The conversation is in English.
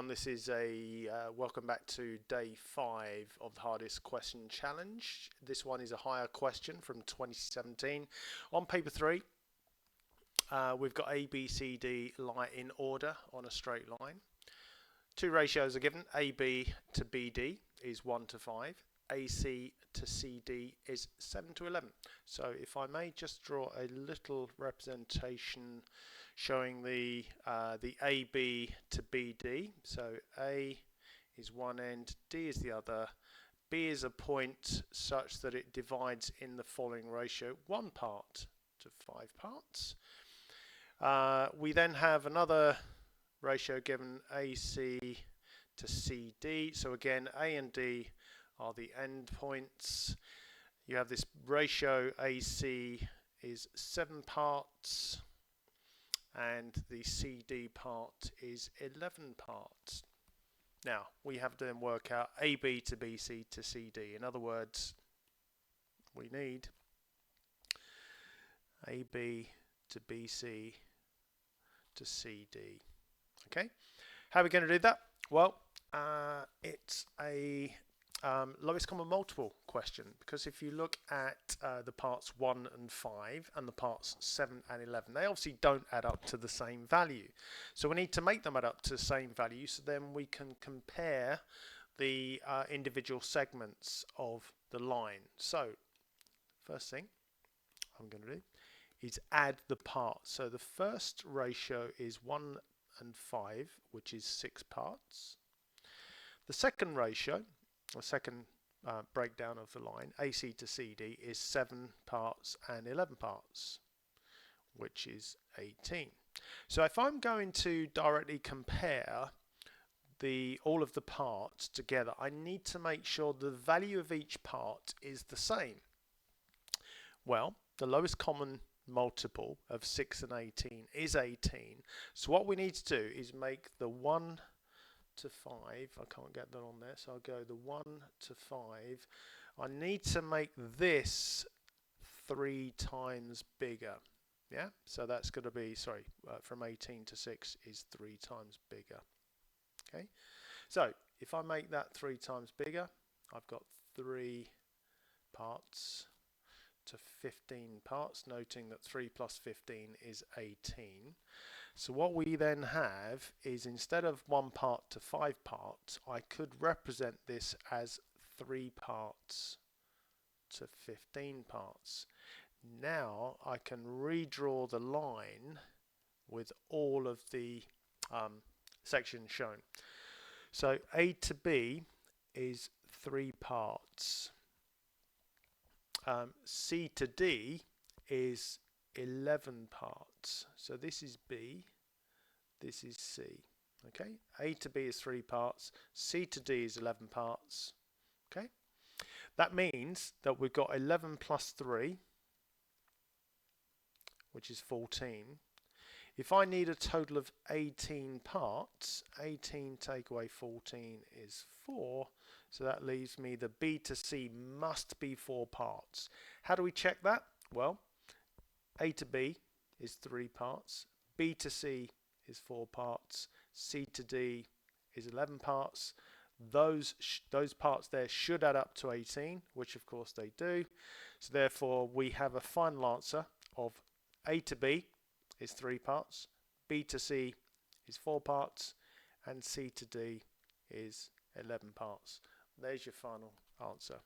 everyone, this is a welcome back to day 5 of the hardest question challenge. This one is a higher question from 2017. On paper 3, we've got A, B, C, D lie in order on a straight line. Two ratios are given. AB to BD is 1 to 5. AC to CD is 7 to 11. So if I may just draw a little representation showing the AB to BD. So A is one end, D is the other. B is a point such that it divides in the following ratio: 1 part to 5 parts. We then have another ratio given, AC to CD. So again, A and D are the end points. You have this ratio, AC is 7 parts and the CD part is 11 parts. Now we have to then work out AB to BC to CD. In other words, we need AB to BC to CD. Okay, how are we going to do that? Well, it's a lowest common multiple question, because if you look at the parts 1 and 5 and the parts 7 and 11, they obviously don't add up to the same value. So we need to make them add up to the same value, so then we can compare the individual segments of the line. So first thing I'm going to do is add the parts. So the first ratio is 1 and 5, which is 6 parts. The second ratio, or second breakdown of the line, AC to CD, is 7 parts and 11 parts, which is 18. So if I'm going to directly compare all of the parts together, I need to make sure the value of each part is the same. Well, the lowest common multiple of 6 and 18 is 18. So what we need to do is make the 1 to 5, I can't get that on there, so I'll go the 1 to 5. I need to make this 3 times bigger. Yeah, so that's going to be, from 18 to 6 is 3 times bigger. Okay, so if I make that 3 times bigger, I've got 3 parts to 15 parts, noting that 3 plus 15 is 18. So what we then have is, instead of 1 part to 5 parts, I could represent this as 3 parts to 15 parts. Now I can redraw the line with all of the sections shown. So A to B is 3 parts. C to D is 11 parts. So this is B, this is C. Okay, A to B is 3 parts, C to D is 11 parts. Okay, that means that we've got 11 plus 3, which is 14. If I need a total of 18 parts, 18 take away 14 is 4. So that leaves me the B to C must be 4 parts. How do we check that? Well, A to B is 3 parts, B to C is 4 parts, C to D is 11 parts. Those parts there should add up to 18, which of course they do. So therefore we have a final answer of A to B is 3 parts, B to C is 4 parts, and C to D is 11 parts. There's your final answer.